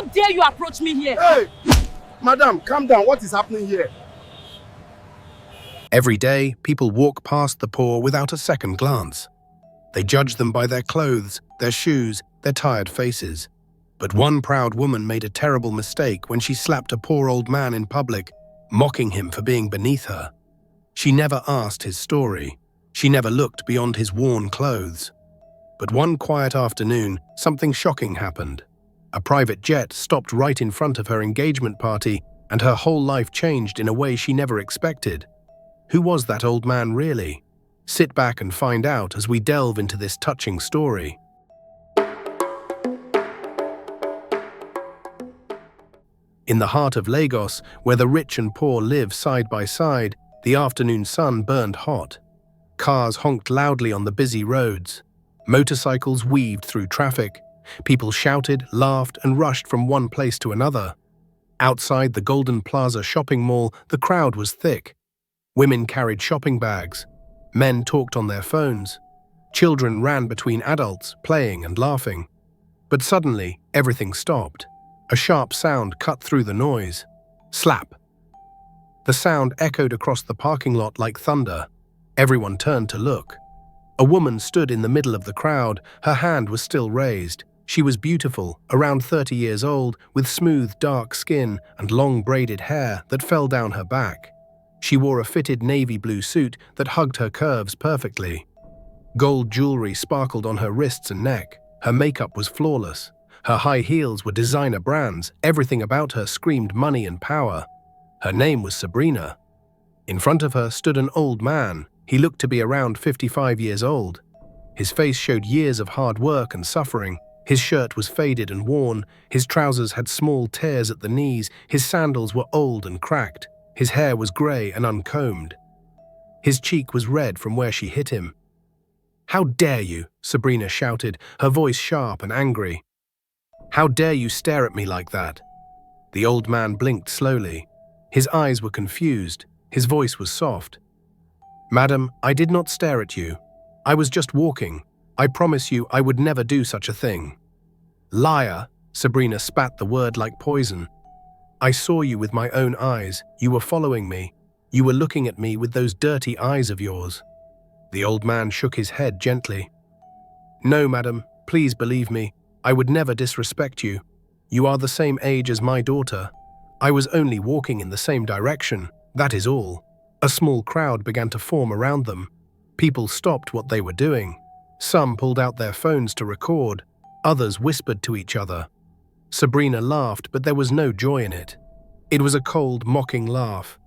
How dare you approach me here? Hey! Madam, calm down. What is happening here? Every day, people walk past the poor without a second glance. They judge them by their clothes, their shoes, their tired faces. But one proud woman made a terrible mistake when she slapped a poor old man in public, mocking him for being beneath her. She never asked his story. She never looked beyond his worn clothes. But one quiet afternoon, something shocking happened. A private jet stopped right in front of her engagement party, and her whole life changed in a way she never expected. Who was that old man really? Sit back and find out as we delve into this touching story. In the heart of Lagos, where the rich and poor live side by side, the afternoon sun burned hot. Cars honked loudly on the busy roads. Motorcycles weaved through traffic. People shouted, laughed, and rushed from one place to another. Outside the Golden Plaza shopping mall, the crowd was thick. Women carried shopping bags. Men talked on their phones. Children ran between adults, playing and laughing. But suddenly, everything stopped. A sharp sound cut through the noise. Slap! The sound echoed across the parking lot like thunder. Everyone turned to look. A woman stood in the middle of the crowd. Her hand was still raised. She was beautiful, around 30 years old, with smooth, dark skin and long braided hair that fell down her back. She wore a fitted navy blue suit that hugged her curves perfectly. Gold jewelry sparkled on her wrists and neck. Her makeup was flawless. Her high heels were designer brands. Everything about her screamed money and power. Her name was Sabrina. In front of her stood an old man. He looked to be around 55 years old. His face showed years of hard work and suffering. His shirt was faded and worn. His trousers had small tears at the knees. His sandals were old and cracked. His hair was grey and uncombed. His cheek was red from where she hit him. "How dare you?" Sabrina shouted, her voice sharp and angry. "How dare you stare at me like that?" The old man blinked slowly. His eyes were confused. His voice was soft. "Madam, I did not stare at you. I was just walking. I promise you I would never do such a thing." "Liar!" Sabrina spat the word like poison. "I saw you with my own eyes. You were following me. You were looking at me with those dirty eyes of yours." The old man shook his head gently. "No, madam, please believe me. I would never disrespect you. You are the same age as my daughter. I was only walking in the same direction, that is all." A small crowd began to form around them. People stopped what they were doing. Some pulled out their phones to record. Others whispered to each other. Sabrina laughed, but there was no joy in it. It was a cold, mocking laugh.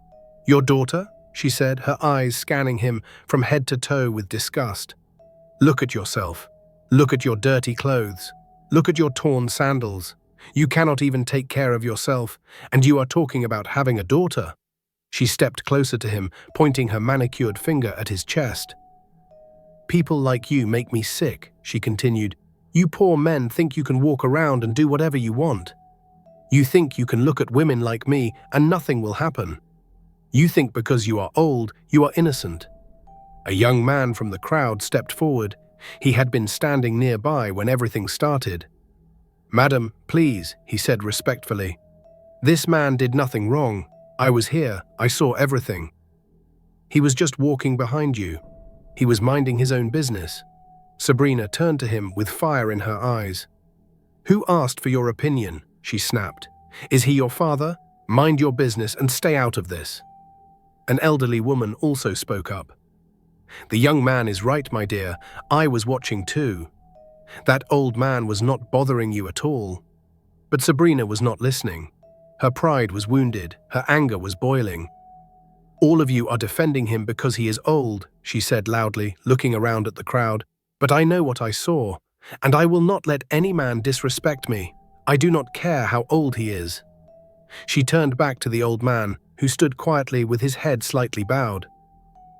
"Your daughter?" she said, her eyes scanning him from head to toe with disgust. "Look at yourself. Look at your dirty clothes. Look at your torn sandals. You cannot even take care of yourself, and you are talking about having a daughter." She stepped closer to him, pointing her manicured finger at his chest. "People like you make me sick," she continued. "You poor men think you can walk around and do whatever you want. You think you can look at women like me and nothing will happen. You think because you are old, you are innocent." A young man from the crowd stepped forward. He had been standing nearby when everything started. "Madam, please," he said respectfully. "This man did nothing wrong. I was here. I saw everything. He was just walking behind you. He was minding his own business." Sabrina turned to him with fire in her eyes. "Who asked for your opinion?" she snapped. "Is he your father? Mind your business and stay out of this." An elderly woman also spoke up. "The young man is right, my dear. I was watching too. That old man was not bothering you at all." But Sabrina was not listening. Her pride was wounded. Her anger was boiling. "All of you are defending him because he is old," she said loudly, looking around at the crowd. "But I know what I saw, and I will not let any man disrespect me. I do not care how old he is." She turned back to the old man, who stood quietly with his head slightly bowed.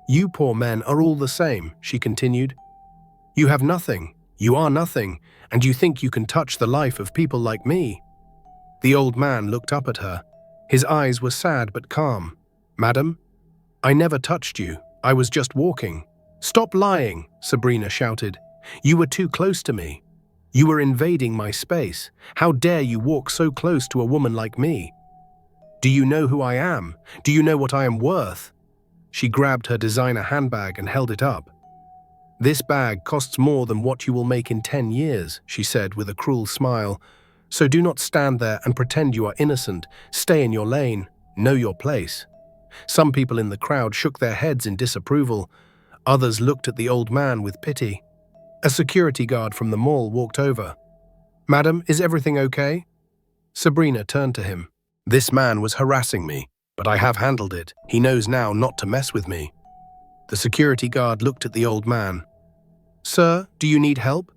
"You poor men are all the same," she continued. "You have nothing, you are nothing, and you think you can touch the life of people like me." The old man looked up at her. His eyes were sad but calm. "Madam, I never touched you. I was just walking." "Stop lying," Sabrina shouted. "You were too close to me. You are invading my space. How dare you walk so close to a woman like me? Do you know who I am? Do you know what I am worth? She grabbed her designer handbag and held it up. This bag costs more than what you will make in 10 years, she said with a cruel smile. So do not stand there and pretend you are innocent. Stay in your lane. Know your place. Some people in the crowd shook their heads in disapproval. Others looked at the old man with pity. A security guard from the mall walked over. Madam, is everything okay? Sabrina turned to him. This man was harassing me, but I have handled it. He knows now not to mess with me. The security guard looked at the old man. Sir, do you need help?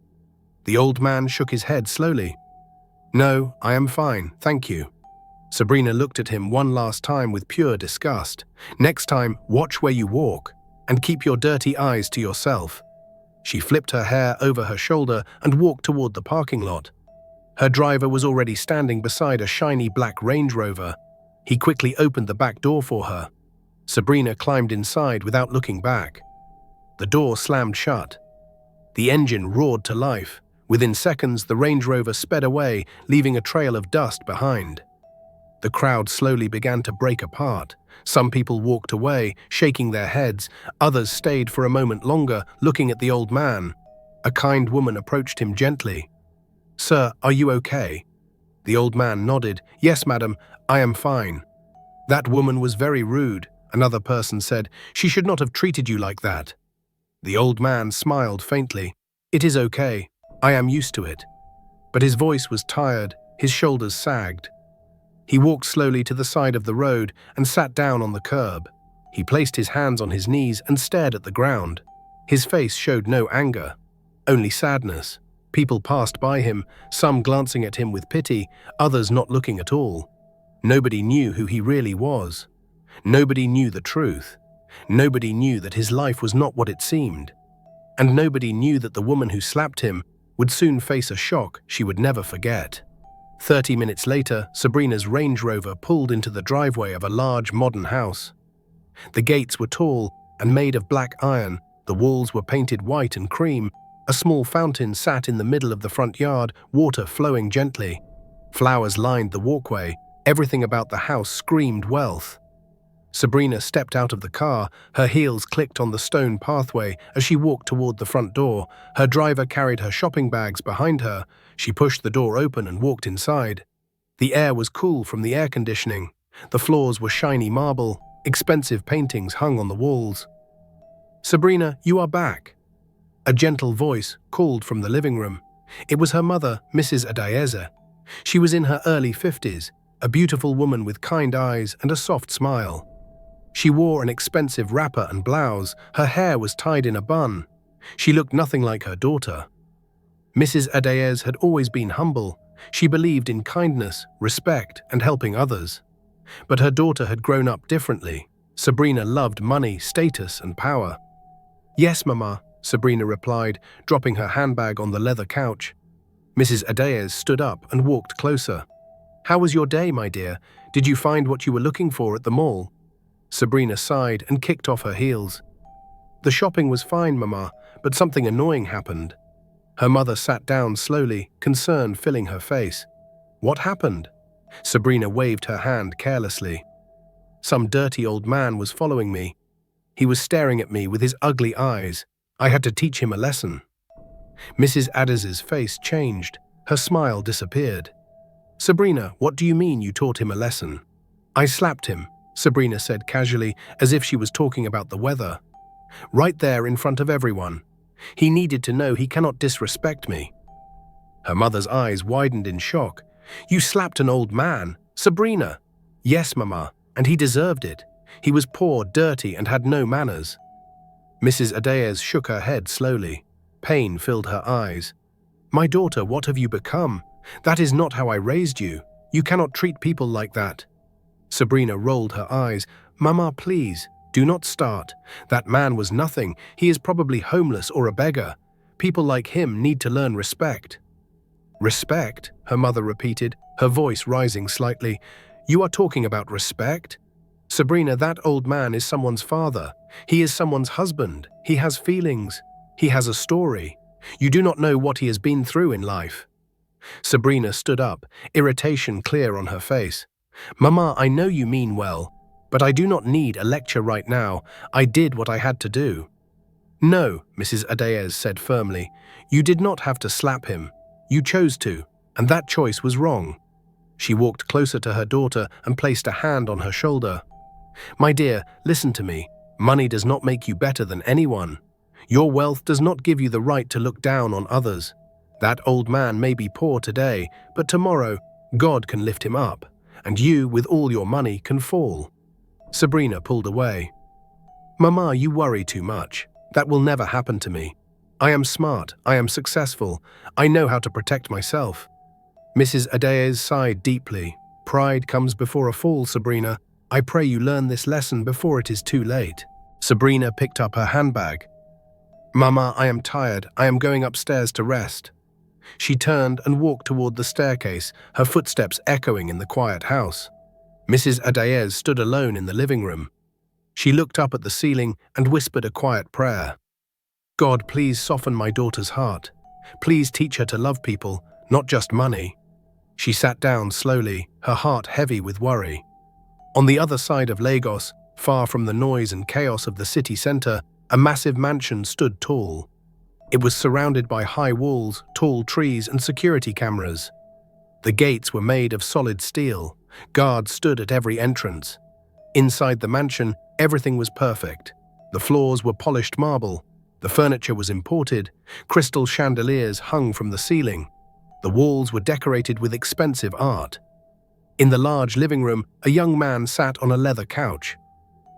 The old man shook his head slowly. No, I am fine, thank you. Sabrina looked at him one last time with pure disgust. Next time, watch where you walk, and keep your dirty eyes to yourself. She flipped her hair over her shoulder and walked toward the parking lot. Her driver was already standing beside a shiny black Range Rover. He quickly opened the back door for her. Sabrina climbed inside without looking back. The door slammed shut. The engine roared to life. Within seconds, the Range Rover sped away, leaving a trail of dust behind. The crowd slowly began to break apart. Some people walked away, shaking their heads. Others stayed for a moment longer, looking at the old man. A kind woman approached him gently. Sir, are you okay? The old man nodded. Yes, madam, I am fine. That woman was very rude. Another person said, she should not have treated you like that. The old man smiled faintly. It is okay. I am used to it. But his voice was tired, his shoulders sagged. He walked slowly to the side of the road and sat down on the curb. He placed his hands on his knees and stared at the ground. His face showed no anger, only sadness. People passed by him, some glancing at him with pity, others not looking at all. Nobody knew who he really was. Nobody knew the truth. Nobody knew that his life was not what it seemed. And nobody knew that the woman who slapped him would soon face a shock she would never forget. 30 minutes later, Sabrina's Range Rover pulled into the driveway of a large modern house. The gates were tall and made of black iron. The walls were painted white and cream. A small fountain sat in the middle of the front yard, water flowing gently. Flowers lined the walkway. Everything about the house screamed wealth. Sabrina stepped out of the car. Her heels clicked on the stone pathway as she walked toward the front door. Her driver carried her shopping bags behind her. She pushed the door open and walked inside. The air was cool from the air conditioning. The floors were shiny marble. Expensive paintings hung on the walls. Sabrina, you are back. A gentle voice called from the living room. It was her mother, Mrs. Adayeze. She was in her early 50s, a beautiful woman with kind eyes and a soft smile. She wore an expensive wrapper and blouse. Her hair was tied in a bun. She looked nothing like her daughter. Mrs. Adayeze had always been humble. She believed in kindness, respect, and helping others. But her daughter had grown up differently. Sabrina loved money, status, and power. Yes, Mama, Sabrina replied, dropping her handbag on the leather couch. Mrs. Adayeze stood up and walked closer. How was your day, my dear? Did you find what you were looking for at the mall? Sabrina sighed and kicked off her heels. The shopping was fine, Mama, but something annoying happened. Her mother sat down slowly, concern filling her face. What happened? Sabrina waved her hand carelessly. Some dirty old man was following me. He was staring at me with his ugly eyes. I had to teach him a lesson. Mrs. Adayeze's face changed. Her smile disappeared. Sabrina, what do you mean you taught him a lesson? I slapped him, Sabrina said casually, as if she was talking about the weather. Right there in front of everyone. He needed to know he cannot disrespect me. Her mother's eyes widened in shock. You slapped an old man, Sabrina. Yes, Mama, and he deserved it. He was poor, dirty, and had no manners. Mrs. Adayeze shook her head slowly. Pain filled her eyes. My daughter, what have you become? That is not how I raised you. You cannot treat people like that. Sabrina rolled her eyes. Mama, please, do not start. That man was nothing. He is probably homeless or a beggar. People like him need to learn respect. Respect? Her mother repeated, her voice rising slightly. You are talking about respect? Sabrina, that old man is someone's father. He is someone's husband. He has feelings. He has a story. You do not know what he has been through in life." Sabrina stood up, irritation clear on her face. "Mama, I know you mean well, but I do not need a lecture right now. I did what I had to do." "No," Mrs. Adaez said firmly. "You did not have to slap him. You chose to, and that choice was wrong." She walked closer to her daughter and placed a hand on her shoulder. "My dear, listen to me. Money does not make you better than anyone. Your wealth does not give you the right to look down on others. That old man may be poor today, but tomorrow, God can lift him up, and you, with all your money, can fall." Sabrina pulled away. "Mama, you worry too much. That will never happen to me. I am smart, I am successful, I know how to protect myself." Mrs. Adaez sighed deeply. "Pride comes before a fall, Sabrina. I pray you learn this lesson before it is too late." Sabrina picked up her handbag. "Mama, I am tired. I am going upstairs to rest." She turned and walked toward the staircase, her footsteps echoing in the quiet house. Mrs. Adaez stood alone in the living room. She looked up at the ceiling and whispered a quiet prayer. "God, please soften my daughter's heart. Please teach her to love people, not just money." She sat down slowly, her heart heavy with worry. On the other side of Lagos, far from the noise and chaos of the city center, a massive mansion stood tall. It was surrounded by high walls, tall trees, and security cameras. The gates were made of solid steel. Guards stood at every entrance. Inside the mansion, everything was perfect. The floors were polished marble. The furniture was imported. Crystal chandeliers hung from the ceiling. The walls were decorated with expensive art. In the large living room, a young man sat on a leather couch.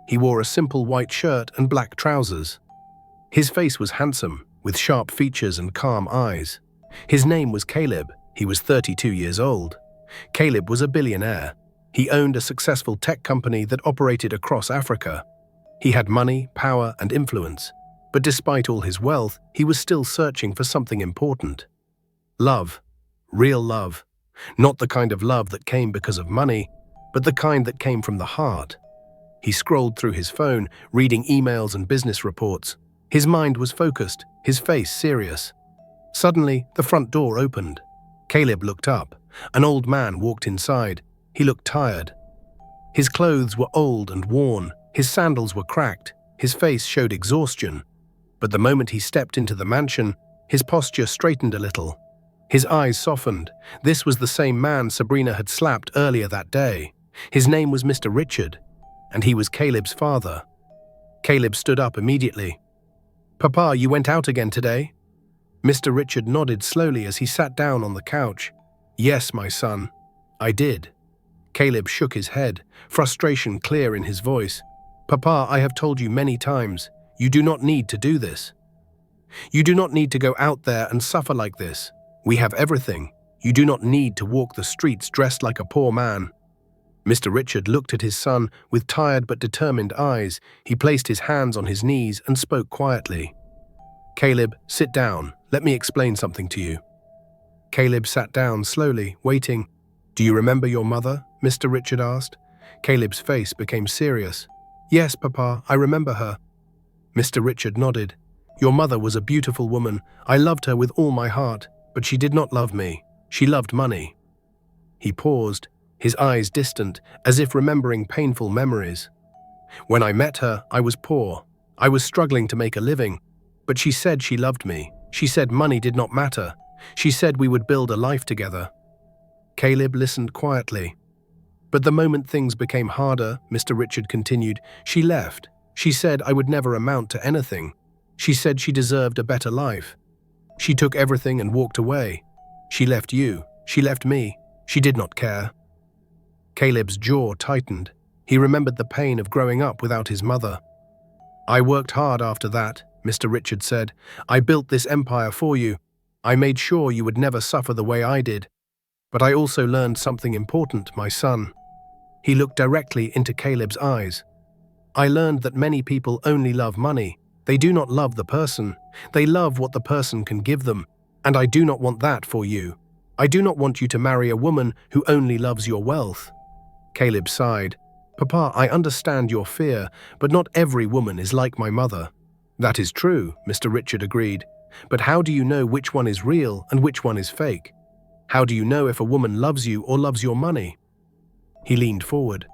He wore a simple white shirt and black trousers. His face was handsome, with sharp features and calm eyes. His name was Caleb. He was 32 years old. Caleb was a billionaire. He owned a successful tech company that operated across Africa. He had money, power, and influence. But despite all his wealth, he was still searching for something important. Love. Real love. Not the kind of love that came because of money, but the kind that came from the heart. He scrolled through his phone, reading emails and business reports. His mind was focused, his face serious. Suddenly, the front door opened. Caleb looked up. An old man walked inside. He looked tired. His clothes were old and worn. His sandals were cracked. His face showed exhaustion. But the moment he stepped into the mansion, his posture straightened a little. His eyes softened. This was the same man Sabrina had slapped earlier that day. His name was Mr. Richard, and he was Caleb's father. Caleb stood up immediately. "Papa, you went out again today?" Mr. Richard nodded slowly as he sat down on the couch. "Yes, my son, I did." Caleb shook his head, frustration clear in his voice. "Papa, I have told you many times, you do not need to do this. You do not need to go out there and suffer like this. We have everything. You do not need to walk the streets dressed like a poor man." Mr. Richard looked at his son with tired but determined eyes. He placed his hands on his knees and spoke quietly. "Caleb, sit down. Let me explain something to you." Caleb sat down slowly, waiting. "Do you remember your mother?" Mr. Richard asked. Caleb's face became serious. "Yes, Papa, I remember her." Mr. Richard nodded. "Your mother was a beautiful woman. I loved her with all my heart, but she did not love me. She loved money." He paused, his eyes distant, as if remembering painful memories. "When I met her, I was poor. I was struggling to make a living. But she said she loved me. She said money did not matter. She said we would build a life together." Caleb listened quietly. "But the moment things became harder," Mr. Richard continued, "she left. She said I would never amount to anything. She said she deserved a better life. She took everything and walked away. She left you. She left me. She did not care." Caleb's jaw tightened. He remembered the pain of growing up without his mother. "I worked hard after that," Mr. Richard said. "I built this empire for you. I made sure you would never suffer the way I did. But I also learned something important, my son." He looked directly into Caleb's eyes. "I learned that many people only love money. They do not love the person. They love what the person can give them. And I do not want that for you. I do not want you to marry a woman who only loves your wealth." Caleb sighed. "Papa, I understand your fear, but not every woman is like my mother." "That is true," Mr. Richard agreed. But how do you know which one is real and which one is fake? How do you know if a woman loves you or loves your money? He leaned forward.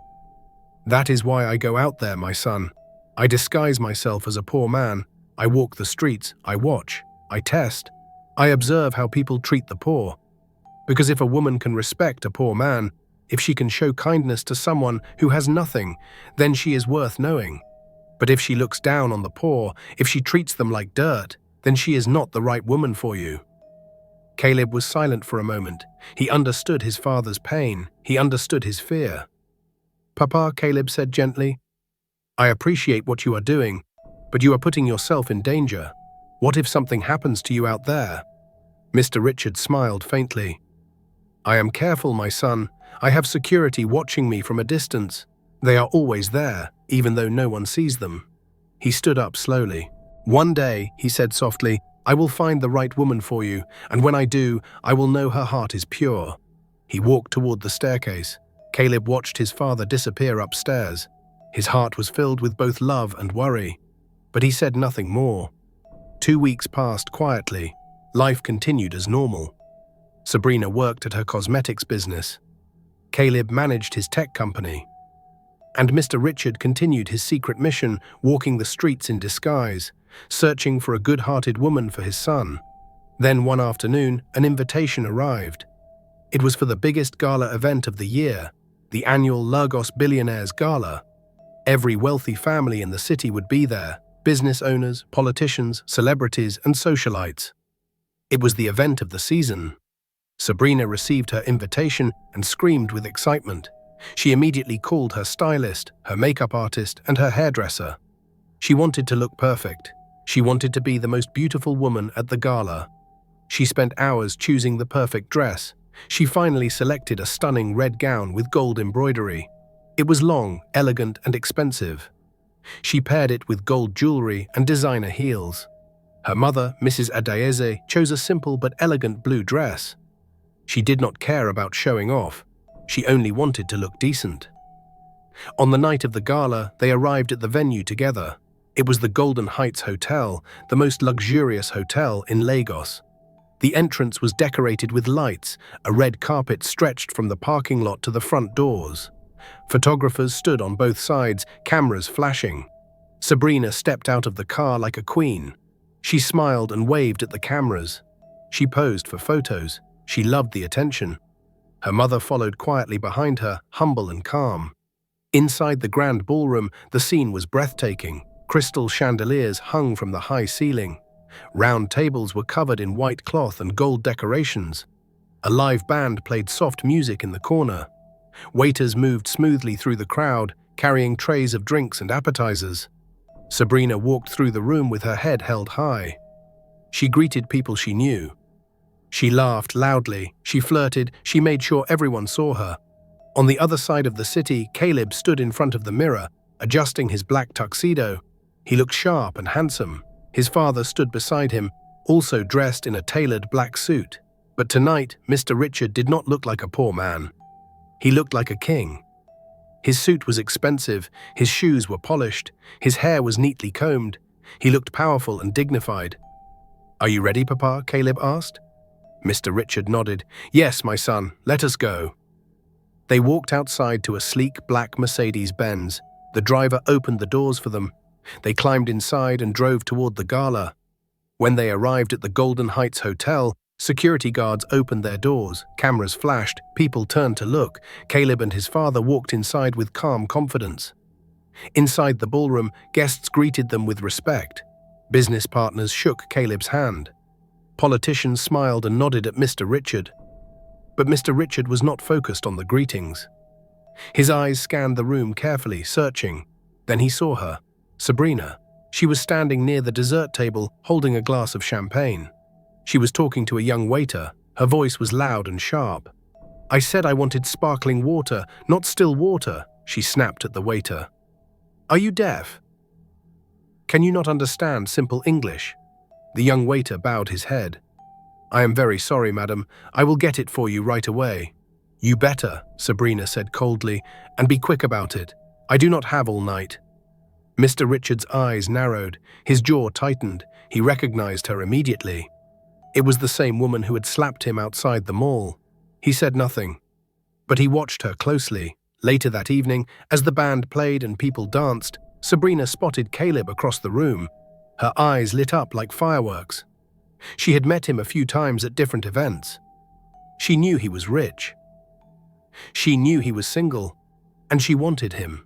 That is why I go out there, my son. I disguise myself as a poor man. I walk the streets. I watch. I test. I observe how people treat the poor. Because if a woman can respect a poor man, if she can show kindness to someone who has nothing, then she is worth knowing. But if she looks down on the poor, if she treats them like dirt, then she is not the right woman for you. Caleb was silent for a moment. He understood his father's pain. He understood his fear. Papa, Caleb said gently, I appreciate what you are doing, but you are putting yourself in danger. What if something happens to you out there? Mr. Richard smiled faintly. I am careful, my son. I have security watching me from a distance. They are always there, even though no one sees them. He stood up slowly. One day, he said softly, I will find the right woman for you, and when I do, I will know her heart is pure. He walked toward the staircase. Caleb watched his father disappear upstairs. His heart was filled with both love and worry, but he said nothing more. 2 weeks passed quietly. Life continued as normal. Sabrina worked at her cosmetics business. Caleb managed his tech company. And Mr. Richard continued his secret mission, walking the streets in disguise, searching for a good-hearted woman for his son. Then one afternoon, an invitation arrived. It was for the biggest gala event of the year, the annual Lagos Billionaires Gala. Every wealthy family in the city would be there, business owners, politicians, celebrities, and socialites. It was the event of the season. Sabrina received her invitation and screamed with excitement. She immediately called her stylist, her makeup artist, and her hairdresser. She wanted to look perfect. She wanted to be the most beautiful woman at the gala. She spent hours choosing the perfect dress. She finally selected a stunning red gown with gold embroidery. It was long, elegant, and expensive. She paired it with gold jewelry and designer heels. Her mother, Mrs. Adayeze, chose a simple but elegant blue dress. She did not care about showing off. She only wanted to look decent. On the night of the gala, they arrived at the venue together. It was the Golden Heights Hotel, the most luxurious hotel in Lagos. The entrance was decorated with lights. A red carpet stretched from the parking lot to the front doors. Photographers stood on both sides, cameras flashing. Sabrina stepped out of the car like a queen. She smiled and waved at the cameras. She posed for photos. She loved the attention. Her mother followed quietly behind her, humble and calm. Inside the grand ballroom, the scene was breathtaking. Crystal chandeliers hung from the high ceiling. Round tables were covered in white cloth and gold decorations. A live band played soft music in the corner. Waiters moved smoothly through the crowd, carrying trays of drinks and appetizers. Sabrina walked through the room with her head held high. She greeted people she knew. She laughed loudly, she flirted, she made sure everyone saw her. On the other side of the city, Caleb stood in front of the mirror, adjusting his black tuxedo. He looked sharp and handsome. His father stood beside him, also dressed in a tailored black suit. But tonight, Mr. Richard did not look like a poor man. He looked like a king. His suit was expensive, his shoes were polished, his hair was neatly combed. He looked powerful and dignified. "Are you ready, Papa?" Caleb asked. Mr. Richard nodded. "Yes, my son, let us go." They walked outside to a sleek black Mercedes-Benz. The driver opened the doors for them. They climbed inside and drove toward the gala. When they arrived at the Golden Heights Hotel, security guards opened their doors, cameras flashed, people turned to look. Caleb and his father walked inside with calm confidence. Inside the ballroom, guests greeted them with respect. Business partners shook Caleb's hand. Politicians smiled and nodded at Mr. Richard. But Mr. Richard was not focused on the greetings. His eyes scanned the room carefully, searching. Then he saw her, Sabrina. She was standing near the dessert table, holding a glass of champagne. She was talking to a young waiter. Her voice was loud and sharp. "I said I wanted sparkling water, not still water," she snapped at the waiter. "Are you deaf? Can you not understand simple English?" The young waiter bowed his head. "I am very sorry, madam. I will get it for you right away." "You better," Sabrina said coldly, "and be quick about it. I do not have all night." Mr. Richard's eyes narrowed. His jaw tightened. He recognized her immediately. It was the same woman who had slapped him outside the mall. He said nothing, but he watched her closely. Later that evening, as the band played and people danced, Sabrina spotted Caleb across the room. Her eyes lit up like fireworks. She had met him a few times at different events. She knew he was rich. She knew he was single, and she wanted him.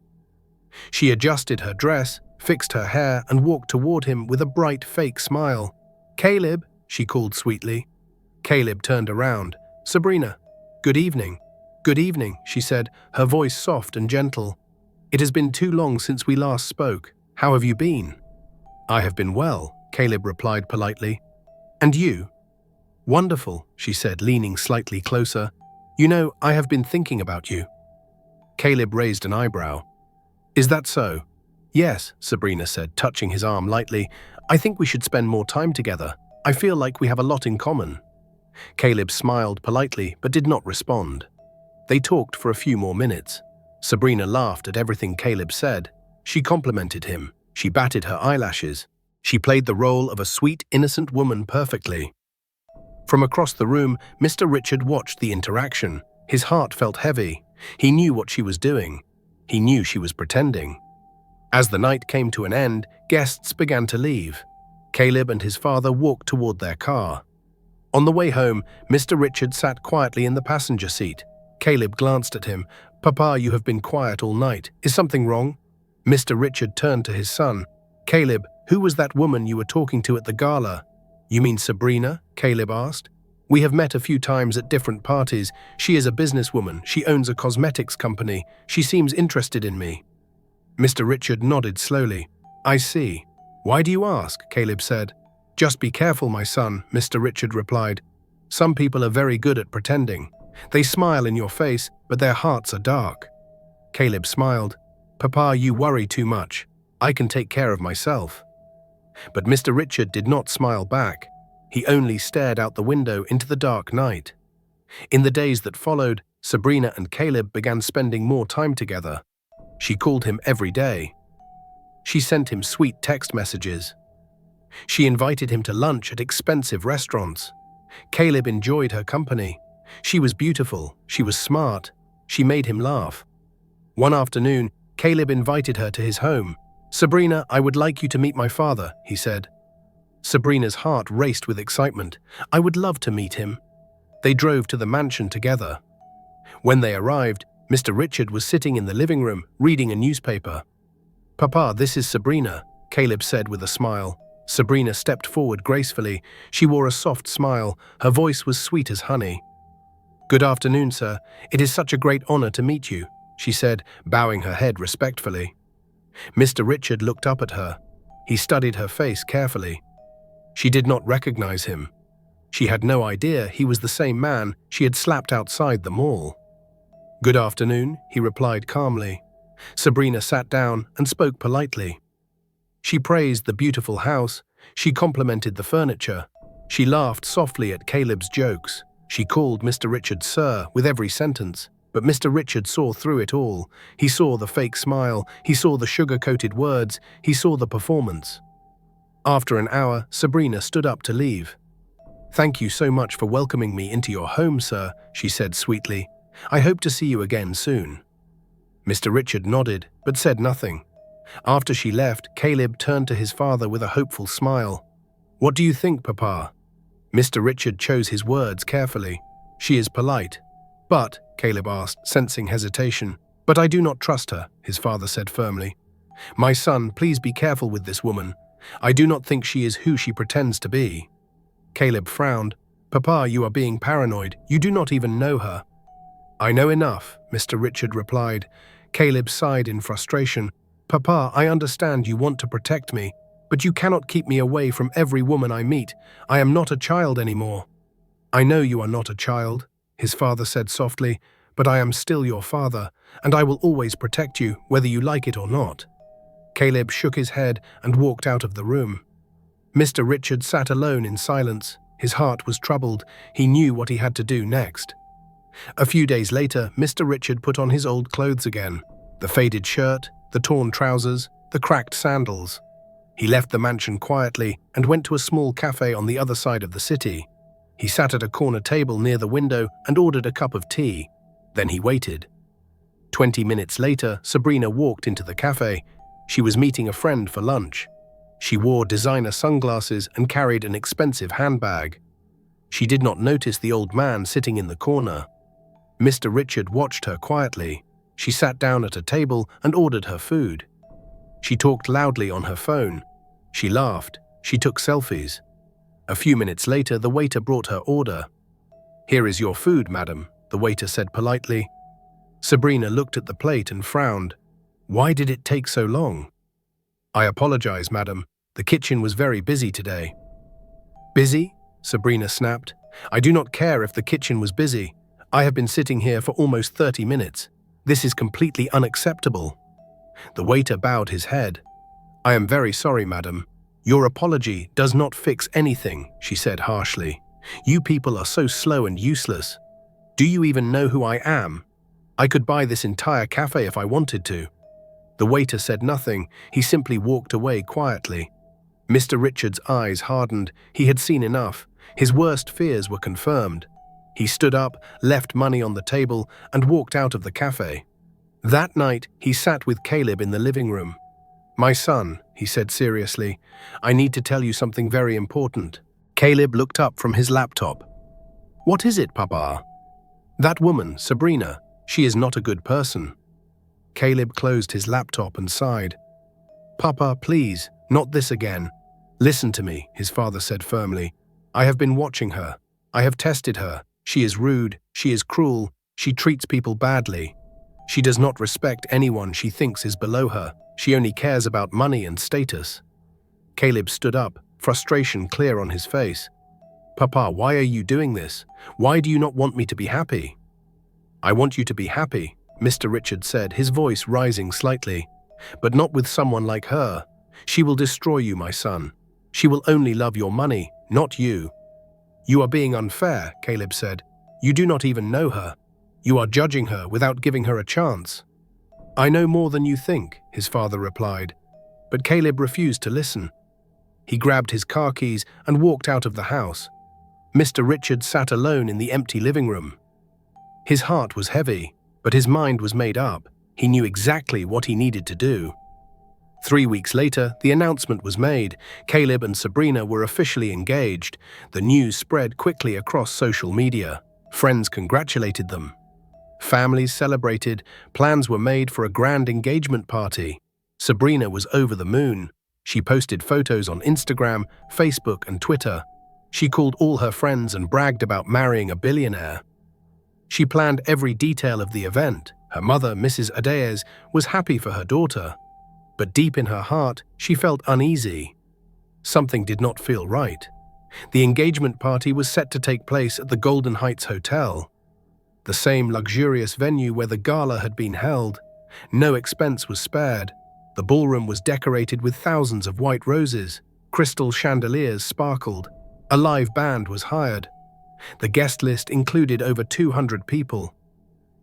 She adjusted her dress, fixed her hair, and walked toward him with a bright fake smile. "Caleb," she called sweetly. Caleb turned around. "Sabrina, good evening." "Good evening," she said, her voice soft and gentle. "It has been too long since we last spoke. How have you been?" "I have been well," Caleb replied politely. "And you?" "Wonderful," she said, leaning slightly closer. "You know, I have been thinking about you." Caleb raised an eyebrow. "Is that so?" "Yes," Sabrina said, touching his arm lightly. "I think we should spend more time together. I feel like we have a lot in common." Caleb smiled politely but did not respond. They talked for a few more minutes. Sabrina laughed at everything Caleb said. She complimented him. She batted her eyelashes. She played the role of a sweet, innocent woman perfectly. From across the room, Mr. Richard watched the interaction. His heart felt heavy. He knew what she was doing. He knew she was pretending. As the night came to an end, guests began to leave. Caleb and his father walked toward their car. On the way home, Mr. Richard sat quietly in the passenger seat. Caleb glanced at him. "Papa, you have been quiet all night. Is something wrong?" Mr. Richard turned to his son. "Caleb, who was that woman you were talking to at the gala?" "You mean Sabrina?" Caleb asked. "We have met a few times at different parties. She is a businesswoman. She owns a cosmetics company. She seems interested in me." Mr. Richard nodded slowly. "I see. Why do you ask?" Caleb said. "Just be careful, my son," Mr. Richard replied. "Some people are very good at pretending. They smile in your face, but their hearts are dark." Caleb smiled. "Papa, you worry too much. I can take care of myself." But Mr. Richard did not smile back. He only stared out the window into the dark night. In the days that followed, Sabrina and Caleb began spending more time together. She called him every day. She sent him sweet text messages. She invited him to lunch at expensive restaurants. Caleb enjoyed her company. She was beautiful. She was smart. She made him laugh. One afternoon, Caleb invited her to his home. "Sabrina, I would like you to meet my father," he said. Sabrina's heart raced with excitement. "I would love to meet him." They drove to the mansion together. When they arrived, Mr. Richard was sitting in the living room, reading a newspaper. "Papa, this is Sabrina," Caleb said with a smile. Sabrina stepped forward gracefully. She wore a soft smile. Her voice was sweet as honey. "Good afternoon, sir. It is such a great honor to meet you," she said, bowing her head respectfully. Mr. Richard looked up at her. He studied her face carefully. She did not recognize him. She had no idea he was the same man she had slapped outside the mall. "Good afternoon," he replied calmly. Sabrina sat down and spoke politely. She praised the beautiful house. She complimented the furniture. She laughed softly at Caleb's jokes. She called Mr. Richard sir with every sentence. But Mr. Richard saw through it all. He saw the fake smile. He saw the sugar-coated words. He saw the performance. After an hour, Sabrina stood up to leave. "Thank you so much for welcoming me into your home, sir," she said sweetly. "I hope to see you again soon." Mr. Richard nodded, but said nothing. After she left, Caleb turned to his father with a hopeful smile. "What do you think, Papa?" Mr. Richard chose his words carefully. "She is polite." "But," Caleb asked, sensing hesitation. "But I do not trust her," his father said firmly. "My son, please be careful with this woman. I do not think she is who she pretends to be." Caleb frowned. "Papa, you are being paranoid. You do not even know her." "I know enough," Mr. Richard replied. Caleb sighed in frustration. "Papa, I understand you want to protect me, but you cannot keep me away from every woman I meet. I am not a child anymore." "I know you are not a child," his father said softly, "but I am still your father, and I will always protect you, whether you like it or not." Caleb shook his head and walked out of the room. Mr. Richard sat alone in silence. His heart was troubled. He knew what he had to do next. A few days later, Mr. Richard put on his old clothes again. The faded shirt, the torn trousers, the cracked sandals. He left the mansion quietly and went to a small cafe on the other side of the city. He sat at a corner table near the window and ordered a cup of tea. Then he waited. 20 minutes later, Sabrina walked into the cafe. She was meeting a friend for lunch. She wore designer sunglasses and carried an expensive handbag. She did not notice the old man sitting in the corner. Mr. Richard watched her quietly. She sat down at a table and ordered her food. She talked loudly on her phone. She laughed. She took selfies. A few minutes later, the waiter brought her order. "Here is your food, madam," the waiter said politely. Sabrina looked at the plate and frowned. Why did it take so long? "I apologize, madam. The kitchen was very busy today." "Busy?" Sabrina snapped. "I do not care if the kitchen was busy. I have been sitting here for almost 30 minutes. This is completely unacceptable." The waiter bowed his head. "I am very sorry, madam. Your apology does not fix anything," she said harshly. "You people are so slow and useless. Do you even know who I am? I could buy this entire cafe if I wanted to." The waiter said nothing. He simply walked away quietly. Mr. Richard's eyes hardened. He had seen enough. His worst fears were confirmed. He stood up, left money on the table, and walked out of the cafe. That night, he sat with Caleb in the living room. "My son," he said seriously, "I need to tell you something very important." Caleb looked up from his laptop. "What is it, Papa?" "That woman, Sabrina, she is not a good person." Caleb closed his laptop and sighed. "Papa, please, not this again." "Listen to me," his father said firmly. "I have been watching her. I have tested her. She is rude, she is cruel, she treats people badly. She does not respect anyone she thinks is below her. She only cares about money and status." Caleb stood up, frustration clear on his face. "Papa, why are you doing this? Why do you not want me to be happy?" "I want you to be happy," Mr. Richard said, his voice rising slightly. "But not with someone like her. She will destroy you, my son. She will only love your money, not you." "You are being unfair," Caleb said. "You do not even know her. You are judging her without giving her a chance." "I know more than you think," his father replied. But Caleb refused to listen. He grabbed his car keys and walked out of the house. Mr. Richard sat alone in the empty living room. His heart was heavy, but his mind was made up. He knew exactly what he needed to do. 3 weeks later, the announcement was made. Caleb and Sabrina were officially engaged. The news spread quickly across social media. Friends congratulated them. Families celebrated. Plans were made for a grand engagement party. Sabrina was over the moon. She posted photos on Instagram, Facebook, and Twitter. She called all her friends and bragged about marrying a billionaire. She planned every detail of the event. Her mother, Mrs. Adaez, was happy for her daughter. But deep in her heart, she felt uneasy. Something did not feel right. The engagement party was set to take place at the Golden Heights Hotel, the same luxurious venue where the gala had been held. No expense was spared. The ballroom was decorated with thousands of white roses. Crystal chandeliers sparkled. A live band was hired. The guest list included over 200 people.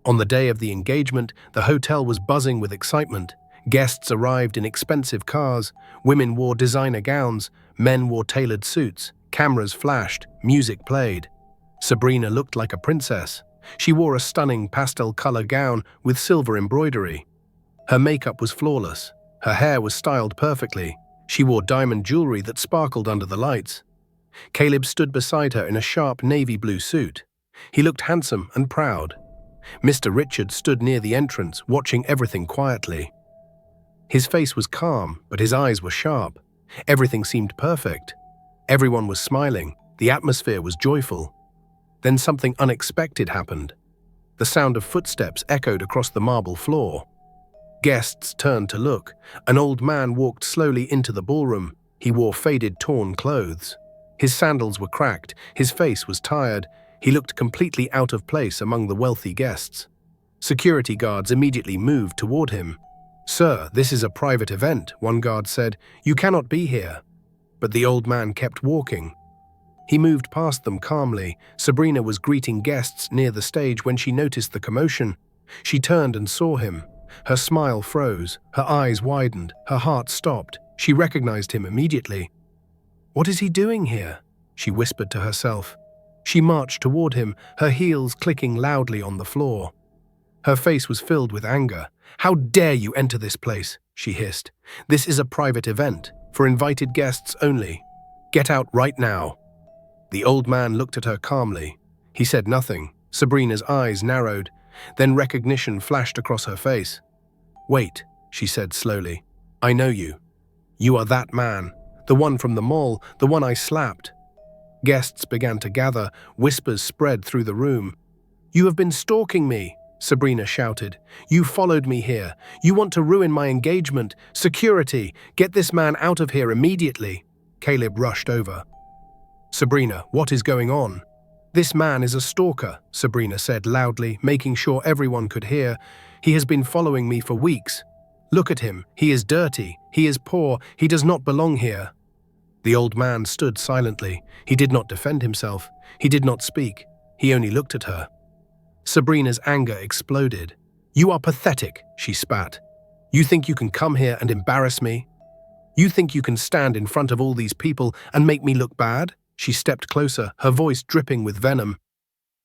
On the day of the engagement, the hotel was buzzing with excitement. Guests arrived in expensive cars. Women wore designer gowns. Men wore tailored suits. Cameras flashed. Music played. Sabrina looked like a princess. She wore a stunning pastel-color gown with silver embroidery. Her makeup was flawless. Her hair was styled perfectly. She wore diamond jewelry that sparkled under the lights. Caleb stood beside her in a sharp navy blue suit. He looked handsome and proud. Mr. Richard stood near the entrance, watching everything quietly. His face was calm, but his eyes were sharp. Everything seemed perfect. Everyone was smiling. The atmosphere was joyful. Then something unexpected happened. The sound of footsteps echoed across the marble floor. Guests turned to look. An old man walked slowly into the ballroom. He wore faded, torn clothes. His sandals were cracked. His face was tired. He looked completely out of place among the wealthy guests. Security guards immediately moved toward him. "Sir, this is a private event," one guard said. "You cannot be here." But the old man kept walking. He moved past them calmly. Sabrina was greeting guests near the stage when she noticed the commotion. She turned and saw him. Her smile froze. Her eyes widened. Her heart stopped. She recognized him immediately. "What is he doing here?" she whispered to herself. She marched toward him, her heels clicking loudly on the floor. Her face was filled with anger. "How dare you enter this place?" she hissed. "This is a private event, for invited guests only. Get out right now." The old man looked at her calmly. He said nothing. Sabrina's eyes narrowed. Then recognition flashed across her face. "Wait," she said slowly. "I know you. You are that man, the one from the mall, the one I slapped." Guests began to gather. Whispers spread through the room. "You have been stalking me," Sabrina shouted. "You followed me here. You want to ruin my engagement. Security! Get this man out of here immediately." Caleb rushed over. "Sabrina, what is going on?" "This man is a stalker," Sabrina said loudly, making sure everyone could hear. "He has been following me for weeks. Look at him. He is dirty. He is poor. He does not belong here." The old man stood silently. He did not defend himself. He did not speak. He only looked at her. Sabrina's anger exploded. "You are pathetic," she spat. "You think you can come here and embarrass me? You think you can stand in front of all these people and make me look bad?" She stepped closer, her voice dripping with venom.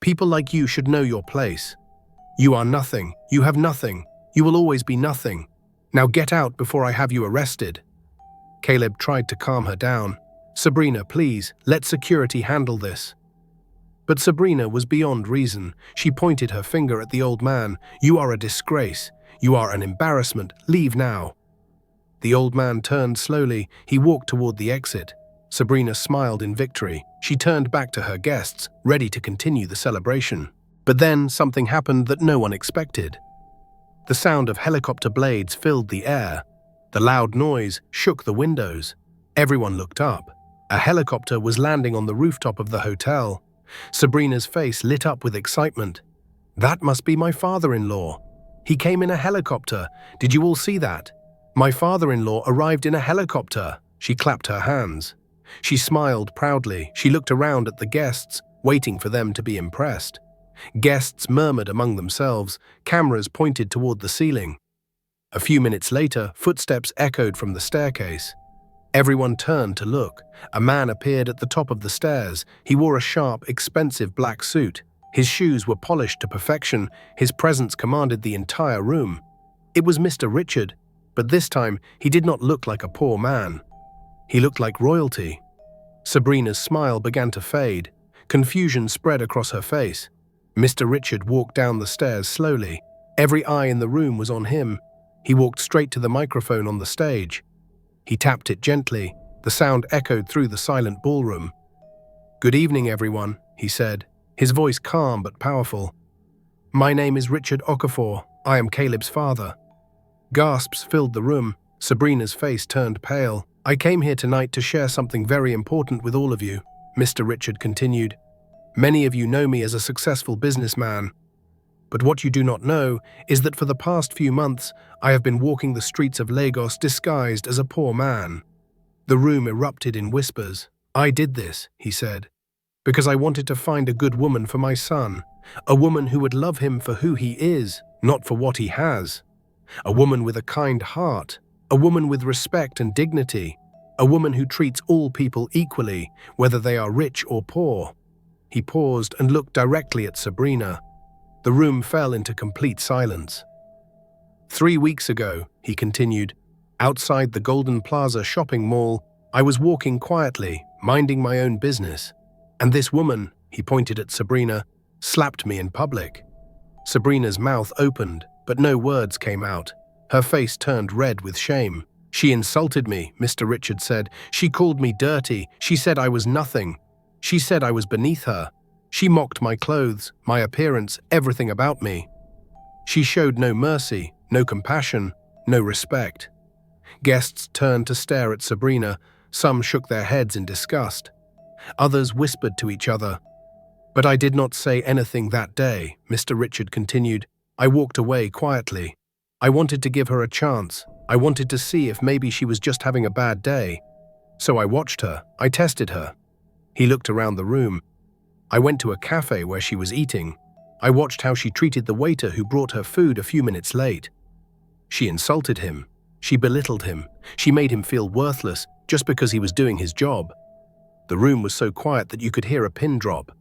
"People like you should know your place. You are nothing. You have nothing. You will always be nothing. Now get out before I have you arrested." Caleb tried to calm her down. "Sabrina, please, let security handle this." But Sabrina was beyond reason. She pointed her finger at the old man. "You are a disgrace. You are an embarrassment. Leave now." The old man turned slowly. He walked toward the exit. Sabrina smiled in victory. She turned back to her guests, ready to continue the celebration. But then something happened that no one expected. The sound of helicopter blades filled the air. The loud noise shook the windows. Everyone looked up. A helicopter was landing on the rooftop of the hotel. Sabrina's face lit up with excitement. "That must be my father-in-law. He came in a helicopter. Did you all see that? My father-in-law arrived in a helicopter." She clapped her hands. She smiled proudly. She looked around at the guests, waiting for them to be impressed. Guests murmured among themselves. Cameras pointed toward the ceiling. A few minutes later, footsteps echoed from the staircase. Everyone turned to look. A man appeared at the top of the stairs. He wore a sharp, expensive black suit. His shoes were polished to perfection. His presence commanded the entire room. It was Mr. Richard, but this time he did not look like a poor man. He looked like royalty. Sabrina's smile began to fade. Confusion spread across her face. Mr. Richard walked down the stairs slowly. Every eye in the room was on him. He walked straight to the microphone on the stage. He tapped it gently. The sound echoed through the silent ballroom. "Good evening, everyone," he said, his voice calm but powerful. "My name is Richard Okafor. I am Caleb's father." Gasps filled the room. Sabrina's face turned pale. "I came here tonight to share something very important with all of you," Mr. Richard continued. "Many of you know me as a successful businessman. But what you do not know is that for the past few months, I have been walking the streets of Lagos disguised as a poor man." The room erupted in whispers. "I did this," he said, "because I wanted to find a good woman for my son, a woman who would love him for who he is, not for what he has. A woman with a kind heart, a woman with respect and dignity, a woman who treats all people equally, whether they are rich or poor." He paused and looked directly at Sabrina. The room fell into complete silence. "3 weeks ago," he continued, "outside the Golden Plaza shopping mall, I was walking quietly, minding my own business. And this woman," he pointed at Sabrina, "slapped me in public." Sabrina's mouth opened, but no words came out. Her face turned red with shame. "She insulted me," Mr. Richard said. "She called me dirty. She said I was nothing. She said I was beneath her. She mocked my clothes, my appearance, everything about me. She showed no mercy, no compassion, no respect." Guests turned to stare at Sabrina. Some shook their heads in disgust. Others whispered to each other. "But I did not say anything that day," Mr. Richard continued. "I walked away quietly. I wanted to give her a chance. I wanted to see if maybe she was just having a bad day. So I watched her. I tested her." He looked around the room. "I went to a cafe where she was eating. I watched how she treated the waiter who brought her food a few minutes late. She insulted him. She belittled him. She made him feel worthless just because he was doing his job. The room was so quiet that you could hear a pin drop.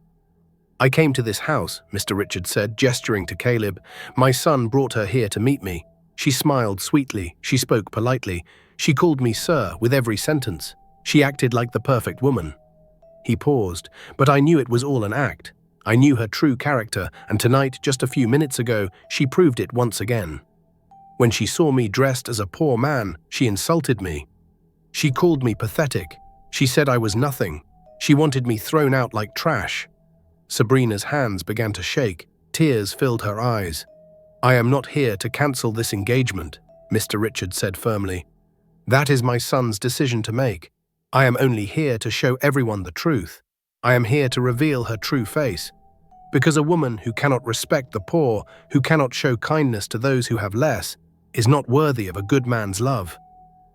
"I came to this house," Mr. Richard said, gesturing to Caleb. "My son brought her here to meet me. She smiled sweetly. She spoke politely. She called me sir with every sentence. She acted like the perfect woman." He paused, but I knew it was all an act. I knew her true character, and tonight, just a few minutes ago, she proved it once again. When she saw me dressed as a poor man, she insulted me. She called me pathetic. She said I was nothing. She wanted me thrown out like trash. Sabrina's hands began to shake. Tears filled her eyes. "I am not here to cancel this engagement," Mr. Richard said firmly. "That is my son's decision to make. I am only here to show everyone the truth. I am here to reveal her true face. Because a woman who cannot respect the poor, who cannot show kindness to those who have less, is not worthy of a good man's love."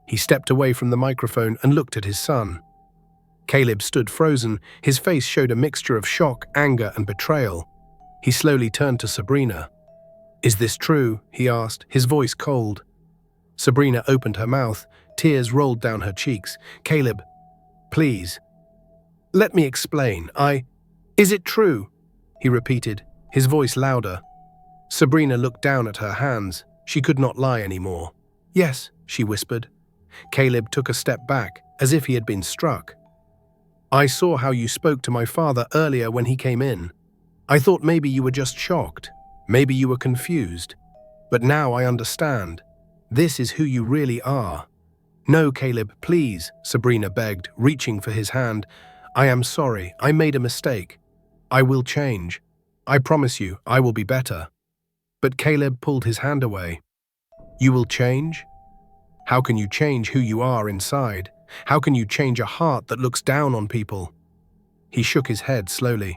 He stepped away from the microphone and looked at his son. Caleb stood frozen. His face showed a mixture of shock, anger, and betrayal. He slowly turned to Sabrina. "Is this true?" he asked, his voice cold. Sabrina opened her mouth. Tears rolled down her cheeks. "Caleb, please. Let me explain. Is it true?" he repeated, his voice louder. Sabrina looked down at her hands. She could not lie anymore. "Yes," she whispered. Caleb took a step back, as if he had been struck. "I saw how you spoke to my father earlier when he came in. I thought maybe you were just shocked. Maybe you were confused. But now I understand. This is who you really are." "No, Caleb, please," Sabrina begged, reaching for his hand. "I am sorry. I made a mistake. I will change. I promise you, I will be better." But Caleb pulled his hand away. "You will change? How can you change who you are inside? How can you change a heart that looks down on people?" He shook his head slowly.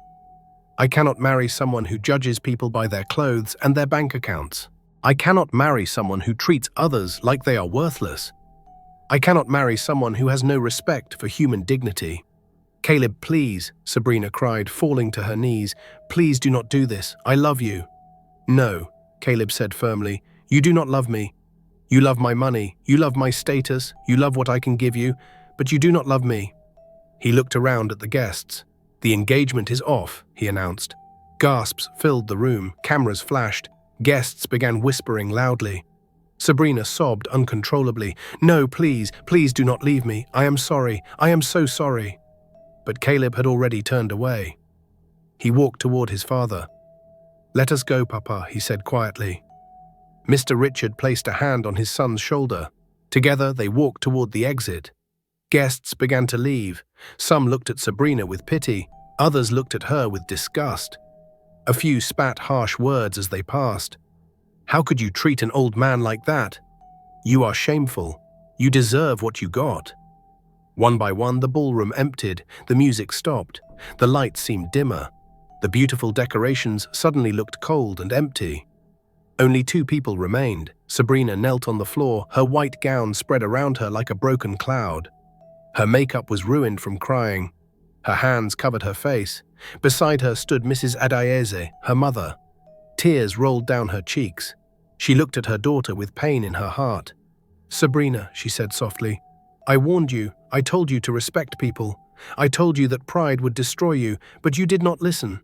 "I cannot marry someone who judges people by their clothes and their bank accounts. I cannot marry someone who treats others like they are worthless. I cannot marry someone who has no respect for human dignity." "Caleb, please," Sabrina cried, falling to her knees. "Please do not do this. I love you." "No," Caleb said firmly. "You do not love me. You love my money. You love my status. You love what I can give you. But you do not love me." He looked around at the guests. "The engagement is off," he announced. Gasps filled the room. Cameras flashed. Guests began whispering loudly. Sabrina sobbed uncontrollably. "No, please, please do not leave me. I am sorry. I am so sorry." But Caleb had already turned away. He walked toward his father. "Let us go, Papa," he said quietly. Mr. Richard placed a hand on his son's shoulder. Together they walked toward the exit. Guests began to leave. Some looked at Sabrina with pity. Others looked at her with disgust. A few spat harsh words as they passed. "How could you treat an old man like that? You are shameful. You deserve what you got." One by one, the ballroom emptied. The music stopped. The lights seemed dimmer. The beautiful decorations suddenly looked cold and empty. Only 2 people remained. Sabrina knelt on the floor, her white gown spread around her like a broken cloud. Her makeup was ruined from crying. Her hands covered her face. Beside her stood Mrs. Adayeze, her mother. Tears rolled down her cheeks. She looked at her daughter with pain in her heart. "Sabrina," she said softly, "I warned you. I told you to respect people. I told you that pride would destroy you, but you did not listen."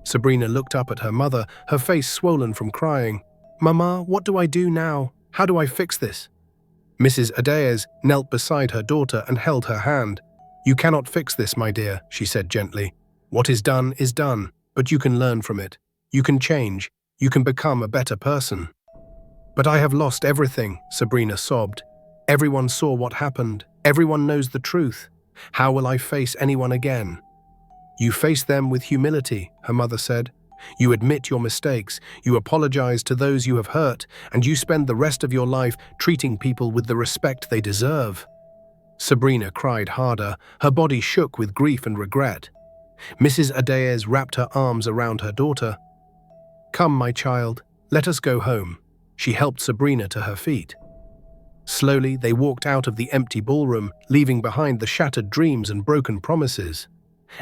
Sabrina looked up at her mother, her face swollen from crying. "Mama, what do I do now? How do I fix this?" Mrs. Adayez knelt beside her daughter and held her hand. "You cannot fix this, my dear," she said gently. "What is done, but you can learn from it. You can change. You can become a better person." "But I have lost everything," Sabrina sobbed. "Everyone saw what happened. Everyone knows the truth. How will I face anyone again?" "You face them with humility," her mother said. "You admit your mistakes, you apologize to those you have hurt, and you spend the rest of your life treating people with the respect they deserve." Sabrina cried harder. Her body shook with grief and regret. Mrs. Adayez wrapped her arms around her daughter. "Come, my child, let us go home." She helped Sabrina to her feet. Slowly, they walked out of the empty ballroom, leaving behind the shattered dreams and broken promises.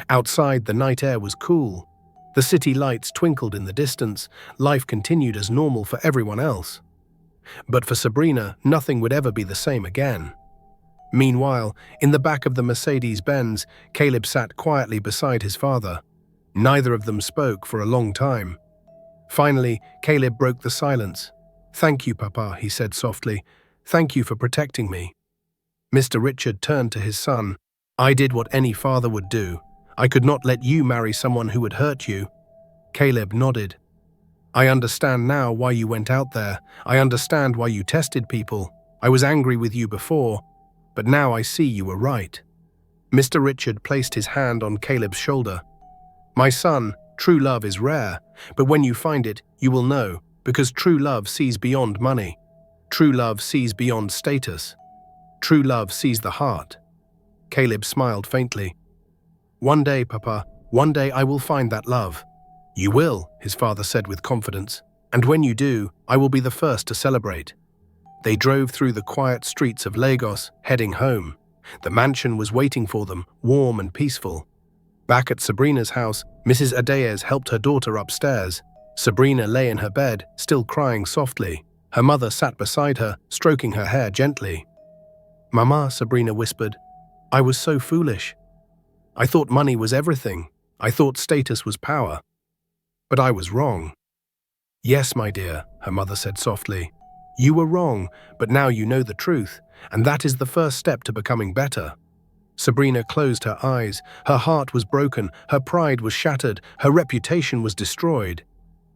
Outside, the night air was cool. The city lights twinkled in the distance. Life continued as normal for everyone else. But for Sabrina, nothing would ever be the same again. Meanwhile, in the back of the Mercedes-Benz, Caleb sat quietly beside his father. Neither of them spoke for a long time. Finally, Caleb broke the silence. "Thank you, Papa," he said softly. "Thank you for protecting me." Mr. Richard turned to his son. "I did what any father would do. I could not let you marry someone who would hurt you." Caleb nodded. "I understand now why you went out there. I understand why you tested people. I was angry with you before, but now I see you were right." Mr. Richard placed his hand on Caleb's shoulder. "My son, true love is rare, but when you find it, you will know, because true love sees beyond money. True love sees beyond status. True love sees the heart." Caleb smiled faintly. "One day, Papa, one day I will find that love." "You will," his father said with confidence, "and when you do, I will be the first to celebrate." They drove through the quiet streets of Lagos, heading home. The mansion was waiting for them, warm and peaceful. Back at Sabrina's house, Mrs. Adeyes helped her daughter upstairs. Sabrina lay in her bed, still crying softly. Her mother sat beside her, stroking her hair gently. "Mama," Sabrina whispered, "I was so foolish. I thought money was everything. I thought status was power. But I was wrong." "Yes, my dear," her mother said softly. "You were wrong, but now you know the truth, and that is the first step to becoming better." Sabrina closed her eyes. Her heart was broken, her pride was shattered, her reputation was destroyed.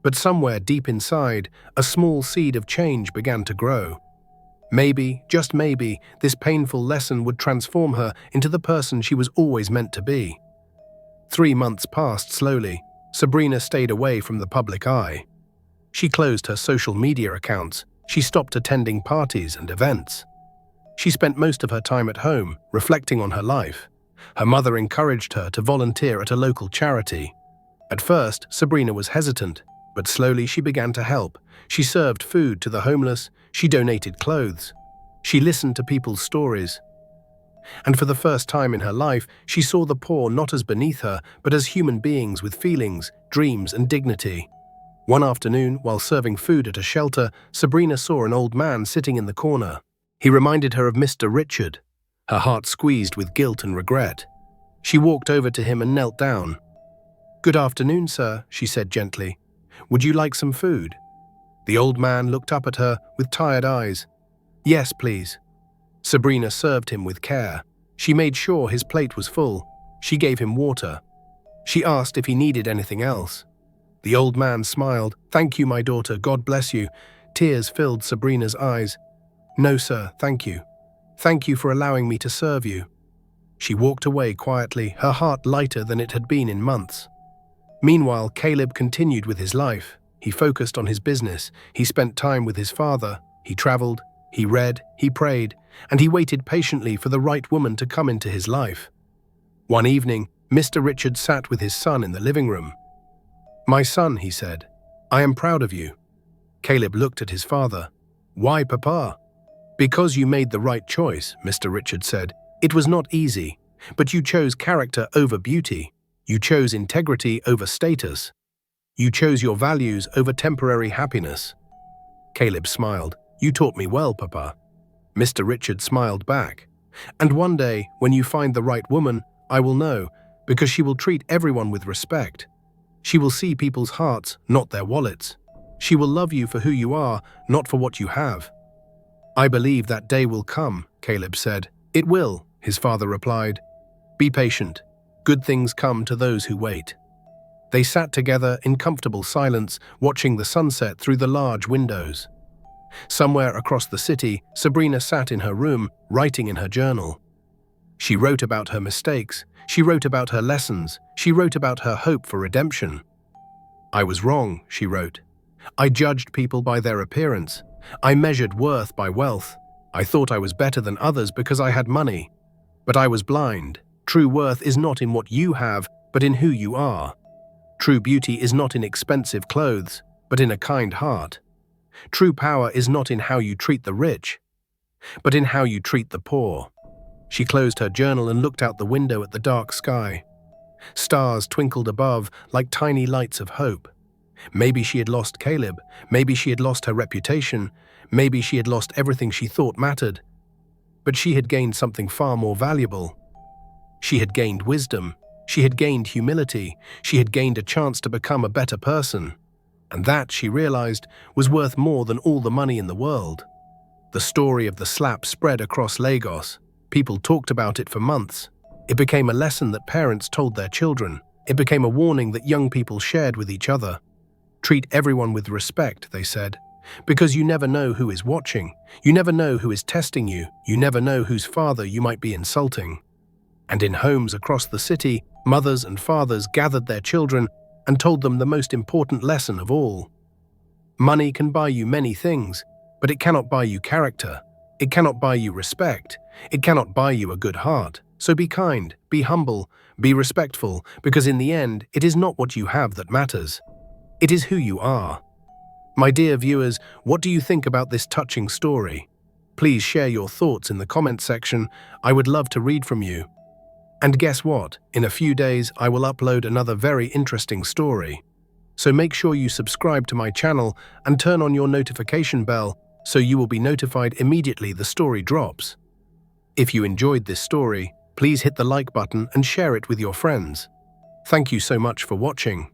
But somewhere deep inside, a small seed of change began to grow. Maybe, just maybe, this painful lesson would transform her into the person she was always meant to be. 3 months passed slowly. Sabrina stayed away from the public eye. She closed her social media accounts. She stopped attending parties and events. She spent most of her time at home, reflecting on her life. Her mother encouraged her to volunteer at a local charity. At first, Sabrina was hesitant, but slowly she began to help. She served food to the homeless. She donated clothes. She listened to people's stories. And for the first time in her life, she saw the poor not as beneath her, but as human beings with feelings, dreams, and dignity. One afternoon, while serving food at a shelter, Sabrina saw an old man sitting in the corner. He reminded her of Mr. Richard. Her heart squeezed with guilt and regret. She walked over to him and knelt down. "Good afternoon, sir," she said gently. "Would you like some food?" The old man looked up at her with tired eyes. "Yes, please." Sabrina served him with care. She made sure his plate was full. She gave him water. She asked if he needed anything else. The old man smiled. "Thank you, my daughter. God bless you." Tears filled Sabrina's eyes. "No, sir, thank you. Thank you for allowing me to serve you." She walked away quietly, her heart lighter than it had been in months. Meanwhile, Caleb continued with his life. He focused on his business. He spent time with his father. He traveled. He read. He prayed. And he waited patiently for the right woman to come into his life. One evening, Mr. Richard sat with his son in the living room. "My son," he said, "I am proud of you." Caleb looked at his father. "Why, Papa?" "Because you made the right choice," Mr. Richard said. "It was not easy, but you chose character over beauty. You chose integrity over status. You chose your values over temporary happiness." Caleb smiled. "You taught me well, Papa." Mr. Richard smiled back. "And one day, when you find the right woman, I will know, because she will treat everyone with respect. She will see people's hearts, not their wallets. She will love you for who you are, not for what you have." "I believe that day will come," Caleb said. "It will," his father replied. "Be patient. Good things come to those who wait." They sat together in comfortable silence, watching the sunset through the large windows. Somewhere across the city, Sabrina sat in her room, writing in her journal. She wrote about her mistakes. She wrote about her lessons. She wrote about her hope for redemption. "I was wrong," she wrote. "I judged people by their appearance. I measured worth by wealth. I thought I was better than others because I had money. But I was blind. True worth is not in what you have, but in who you are. True beauty is not in expensive clothes, but in a kind heart. True power is not in how you treat the rich, but in how you treat the poor." She closed her journal and looked out the window at the dark sky. Stars twinkled above like tiny lights of hope. Maybe she had lost Caleb. Maybe she had lost her reputation. Maybe she had lost everything she thought mattered. But she had gained something far more valuable. She had gained wisdom. She had gained humility. She had gained a chance to become a better person. And that, she realized, was worth more than all the money in the world. The story of the slap spread across Lagos. People talked about it for months. It became a lesson that parents told their children. It became a warning that young people shared with each other. Treat everyone with respect, they said, because you never know who is watching. You never know who is testing you. You never know whose father you might be insulting. And in homes across the city, mothers and fathers gathered their children and told them the most important lesson of all. Money can buy you many things, but it cannot buy you character. It cannot buy you respect. It cannot buy you a good heart. So be kind, be humble, be respectful, because in the end, it is not what you have that matters. It is who you are. My dear viewers, what do you think about this touching story? Please share your thoughts in the comment section. I would love to read from you. And guess what? In a few days, I will upload another very interesting story. So make sure you subscribe to my channel and turn on your notification bell so you will be notified immediately the story drops. If you enjoyed this story, please hit the like button and share it with your friends. Thank you so much for watching.